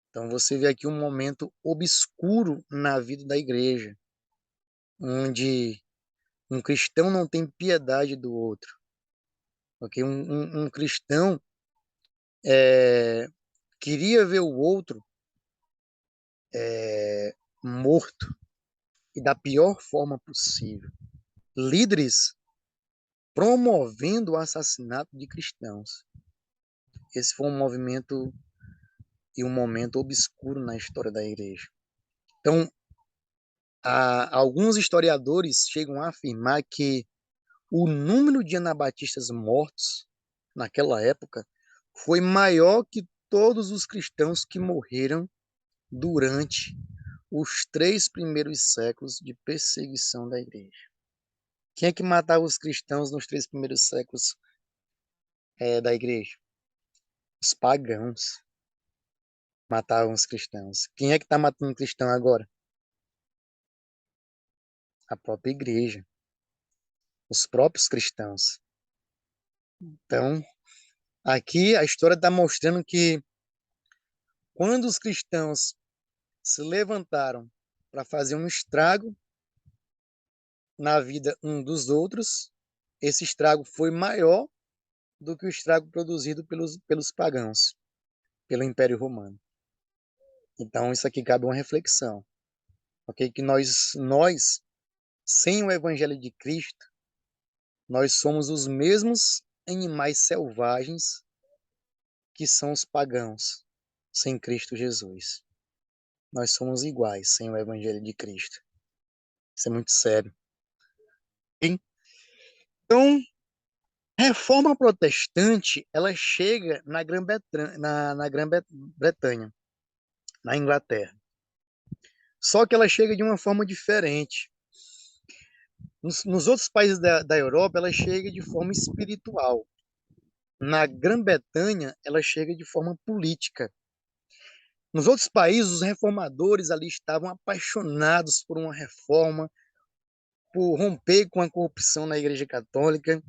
Então você vê aqui um momento obscuro na vida da igreja, onde um cristão não tem piedade do outro. Okay? Um cristão queria ver o outro morto e da pior forma possível. Líderes promovendo o assassinato de cristãos. Esse foi um movimento e um momento obscuro na história da igreja. Então, alguns historiadores chegam a afirmar que o número de anabatistas mortos naquela época foi maior que todos os cristãos que morreram durante os 3 primeiros séculos de perseguição da igreja. Quem é que matava os cristãos nos 3 primeiros séculos da igreja? Os pagãos matavam os cristãos. Quem é que está matando cristão agora? A própria igreja, os próprios cristãos. Então, aqui a história está mostrando que quando os cristãos se levantaram para fazer um estrago na vida um dos outros, esse estrago foi maior do que o estrago produzido pelos pagãos, pelo Império Romano. Então, isso aqui cabe uma reflexão. Okay? Que nós, sem o Evangelho de Cristo, nós somos os mesmos animais selvagens que são os pagãos, sem Cristo Jesus. Nós somos iguais sem o Evangelho de Cristo. Isso é muito sério. Então, a reforma protestante, ela chega na Grã-Bretanha, na Inglaterra. Só que ela chega de uma forma diferente. Nos outros países da Europa, ela chega de forma espiritual. Na Grã-Bretanha, ela chega de forma política. Nos outros países, os reformadores ali estavam apaixonados por uma reforma, por romper com a corrupção na Igreja Católica.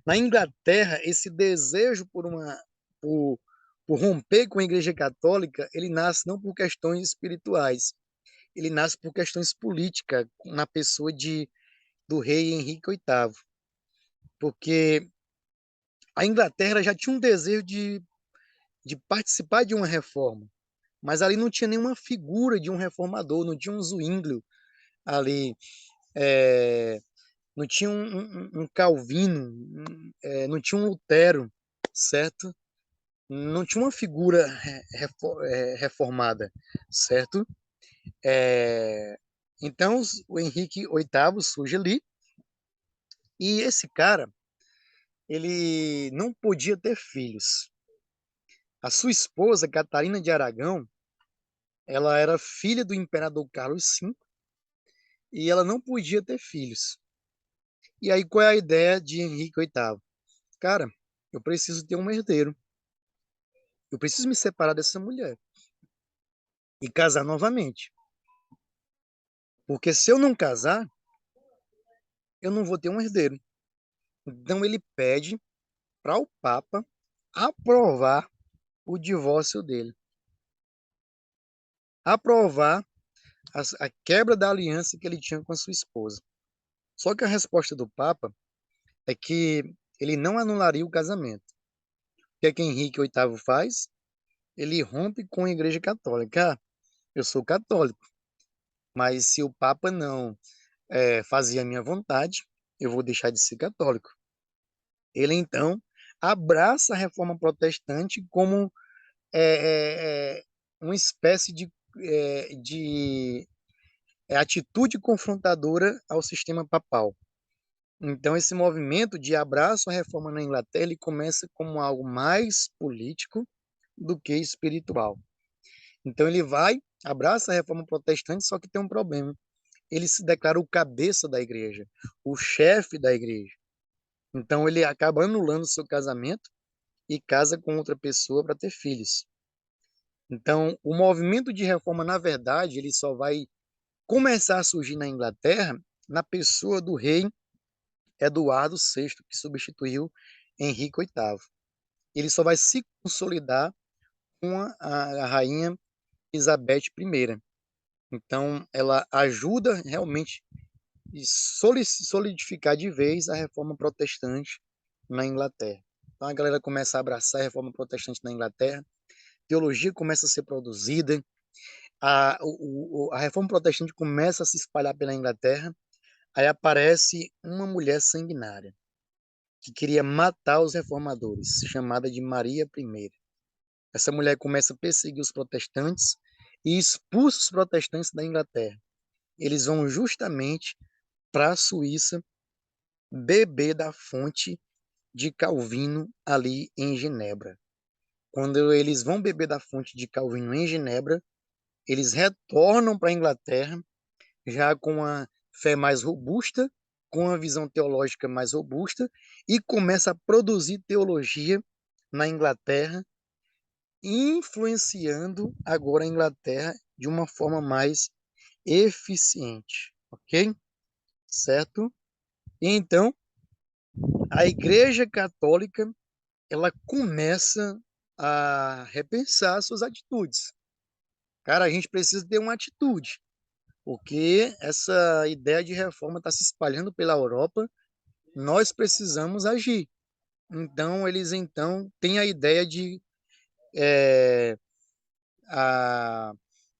Na Inglaterra, esse desejo por, por romper com a Igreja Católica, ele nasce não por questões espirituais, ele nasce por questões políticas, na pessoa do rei Henrique VIII. Porque a Inglaterra já tinha um desejo de participar de uma reforma, mas ali não tinha nenhuma figura de um reformador, não tinha um Zwinglio ali, não tinha um Calvino, não tinha um Lutero, certo? Não tinha uma figura reformada, certo? Então, o Henrique VIII surge ali, e esse cara, ele não podia ter filhos. A sua esposa, Catarina de Aragão, ela era filha do imperador Carlos V, e ela não podia ter filhos. E aí, qual é a ideia de Henrique VIII? Cara, eu preciso ter um herdeiro. Eu preciso me separar dessa mulher e casar novamente. Porque se eu não casar, eu não vou ter um herdeiro. Então ele pede para o Papa aprovar o divórcio dele, aprovar a quebra da aliança que ele tinha com a sua esposa. Só que a resposta do Papa é que ele não anularia o casamento. O que é que Henrique VIII faz? Ele rompe com a Igreja Católica. Ah, eu sou católico, mas se o Papa não fazia a minha vontade, eu vou deixar de ser católico. Ele então abraça a reforma protestante como uma espécie de atitude confrontadora ao sistema papal. Então, esse movimento de abraço à reforma na Inglaterra ele começa como algo mais político do que espiritual. Então, ele vai, abraça a reforma protestante, só que tem um problema. Ele se declara o cabeça da igreja, o chefe da igreja. Então, ele acaba anulando seu casamento e casa com outra pessoa para ter filhos. Então, o movimento de reforma, na verdade, ele só vai começar a surgir na Inglaterra na pessoa do rei Eduardo VI, que substituiu Henrique VIII. Ele só vai se consolidar com a rainha Elizabeth I. Então, ela ajuda realmente a solidificar de vez a reforma protestante na Inglaterra. Então, a galera começa a abraçar a reforma protestante na Inglaterra, teologia começa a ser produzida, a reforma protestante começa a se espalhar pela Inglaterra, aí aparece uma mulher sanguinária que queria matar os reformadores, chamada de Maria I. Essa mulher começa a perseguir os protestantes e expulsa os protestantes da Inglaterra. Eles vão justamente para a Suíça beber da fonte de Calvino ali em Genebra. Quando eles vão beber da fonte de Calvino em Genebra, eles retornam para a Inglaterra já com a fé mais robusta, com a visão teológica mais robusta e começa a produzir teologia na Inglaterra, influenciando agora a Inglaterra de uma forma mais eficiente, ok? Certo? E então, a Igreja Católica, ela começa a repensar suas atitudes. Cara, a gente precisa ter uma atitude, porque essa ideia de reforma está se espalhando pela Europa, nós precisamos agir. Então, eles então têm a ideia de é,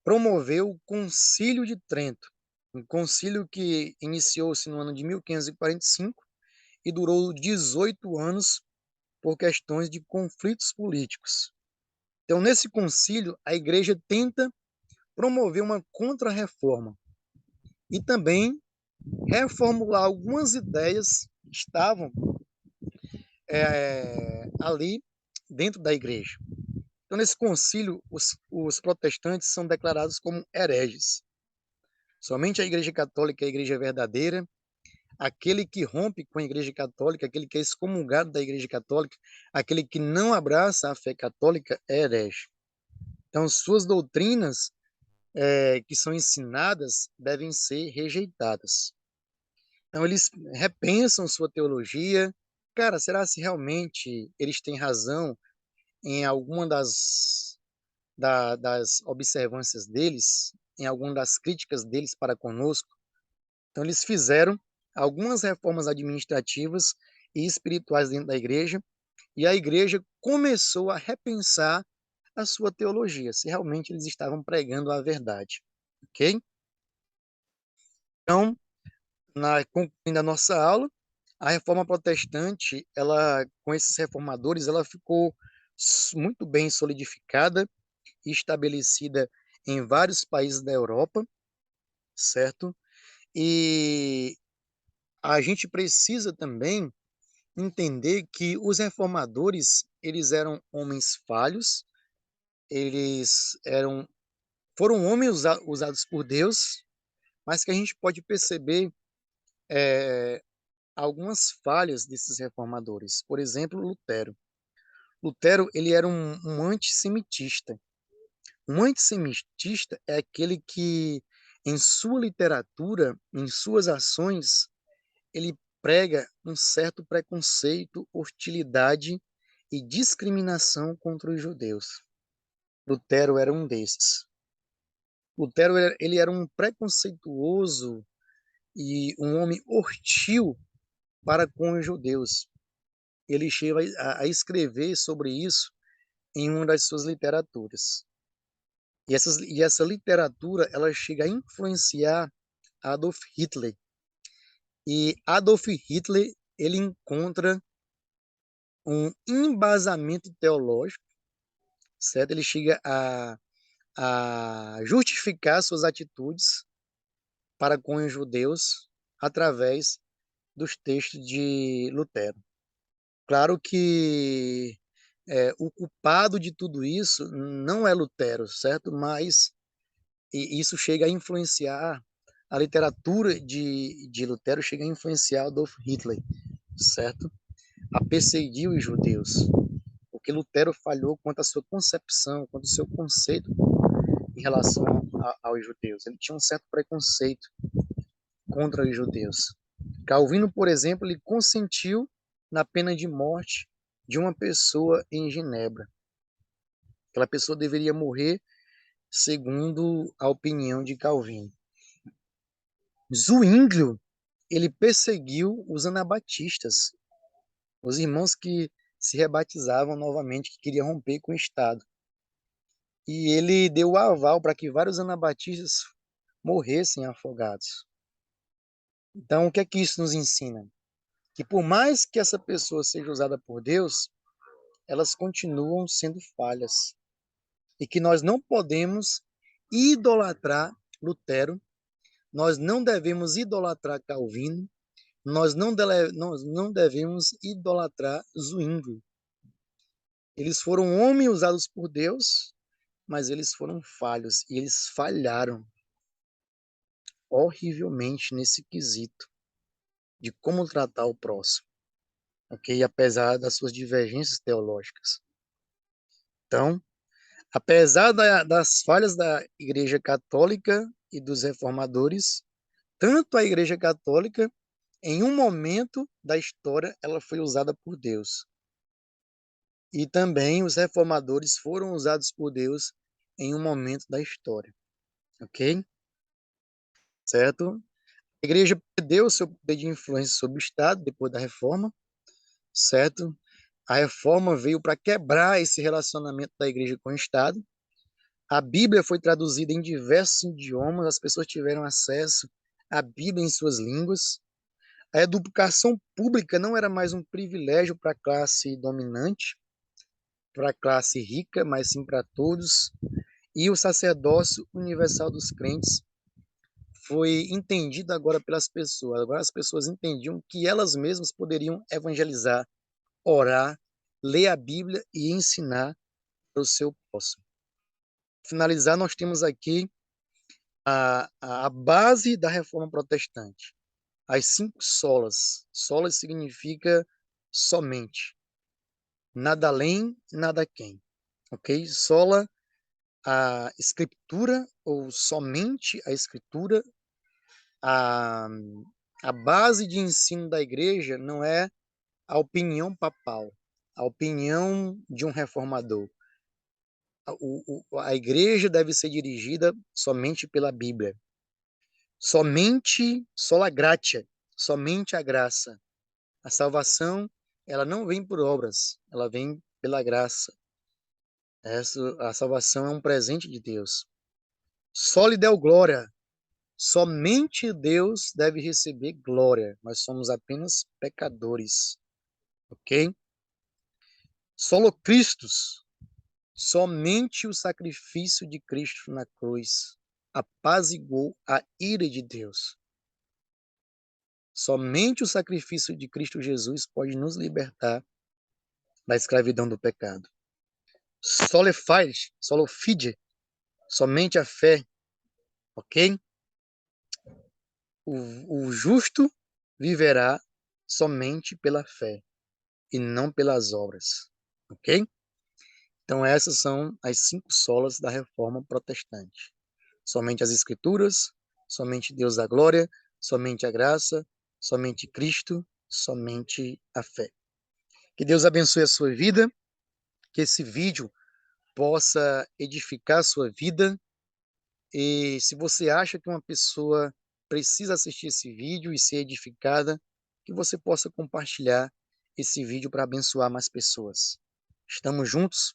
promover o Concílio de Trento, um concílio que iniciou-se no ano de 1545 e durou 18 anos por questões de conflitos políticos. Então, nesse concílio, a igreja tenta promover uma contra-reforma e também reformular algumas ideias que estavam ali dentro da igreja. Então, nesse concílio, os protestantes são declarados como hereges. Somente a Igreja Católica é a igreja verdadeira. Aquele que rompe com a Igreja Católica, aquele que é excomungado da Igreja Católica, aquele que não abraça a fé católica é herege. Então, suas doutrinas que são ensinadas devem ser rejeitadas. Então, eles repensam sua teologia. Cara, será se realmente eles têm razão em alguma das observâncias deles, em alguma das críticas deles para conosco? Então, eles fizeram algumas reformas administrativas e espirituais dentro da igreja, e a igreja começou a repensar a sua teologia, se realmente eles estavam pregando a verdade, ok? Então, concluindo a nossa aula, a reforma protestante, ela, com esses reformadores, ela ficou muito bem solidificada e estabelecida em vários países da Europa, certo? E a gente precisa também entender que os reformadores, eles eram homens falhos, eles foram homens usados por Deus, mas que a gente pode perceber algumas falhas desses reformadores. Por exemplo, Lutero. Lutero, ele era um antissemitista. Um antissemitista é aquele que, em sua literatura, em suas ações, ele prega um certo preconceito, hostilidade e discriminação contra os judeus. Lutero era um desses. Lutero ele era um preconceituoso e um homem hostil para com os judeus. Ele chega a escrever sobre isso em uma das suas literaturas. E essa literatura ela chega a influenciar Adolf Hitler. E Adolf Hitler ele encontra um embasamento teológico, certo? Ele chega a justificar suas atitudes para com os judeus através dos textos de Lutero. Claro que o culpado de tudo isso não é Lutero, certo? Mas isso chega a influenciar a literatura de Lutero, chega a influenciar Adolf Hitler, certo? A perseguir os judeus, porque Lutero falhou quanto à sua concepção, quanto ao seu conceito em relação aos judeus. Ele tinha um certo preconceito contra os judeus. Calvino, por exemplo, ele consentiu na pena de morte de uma pessoa em Genebra. Aquela pessoa deveria morrer segundo a opinião de Calvino. Zwinglio, ele perseguiu os anabatistas, os irmãos que se rebatizavam novamente, que queriam romper com o Estado. E ele deu o aval para que vários anabatistas morressem afogados. Então, o que é que isso nos ensina? Que por mais que essa pessoa seja usada por Deus, elas continuam sendo falhas. E que nós não podemos idolatrar Lutero, nós não devemos idolatrar Calvino, nós não devemos idolatrar Zwingli. Eles foram homens usados por Deus, mas eles foram falhos e eles falharam horrivelmente nesse quesito de como tratar o próximo, ok? Apesar das suas divergências teológicas. Então, apesar das falhas da Igreja Católica e dos reformadores, tanto a Igreja Católica, em um momento da história, ela foi usada por Deus. E também os reformadores foram usados por Deus em um momento da história. Ok? Certo? A igreja perdeu o seu poder de influência sobre o Estado depois da reforma. Certo? A reforma veio para quebrar esse relacionamento da igreja com o Estado. A Bíblia foi traduzida em diversos idiomas, as pessoas tiveram acesso à Bíblia em suas línguas. A educação pública não era mais um privilégio para a classe dominante, para a classe rica, mas sim para todos. E o sacerdócio universal dos crentes foi entendido agora pelas pessoas. Agora as pessoas entendiam que elas mesmas poderiam evangelizar, orar, ler a Bíblia e ensinar para o seu próximo. Para finalizar, nós temos aqui a base da reforma protestante. As 5 solas. Solas significa somente. Nada além, nada quem. Ok? Sola, a escritura, ou somente a escritura. A, a base de ensino da igreja não é a opinião papal, a opinião de um reformador. A igreja deve ser dirigida somente pela Bíblia. Somente sola gratia, somente a graça. A salvação, ela não vem por obras, ela vem pela graça. A salvação é um presente de Deus. Só lhe deu glória. Somente Deus deve receber glória. Nós somos apenas pecadores. Ok? Solo Christus. Somente o sacrifício de Cristo na cruz apaziguou a ira de Deus. Somente o sacrifício de Cristo Jesus pode nos libertar da escravidão do pecado. Solo fide, somente a fé, ok? O justo viverá somente pela fé e não pelas obras, ok? Então essas são as 5 solas da reforma protestante. Somente as escrituras, somente Deus da glória, somente a graça, somente Cristo somente a fé. Que Deus abençoe a sua vida, que esse vídeo possa edificar a sua vida. E se você acha que uma pessoa precisa assistir esse vídeo e ser edificada, que você possa compartilhar esse vídeo para abençoar mais pessoas. Estamos juntos?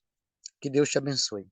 Que Deus te abençoe.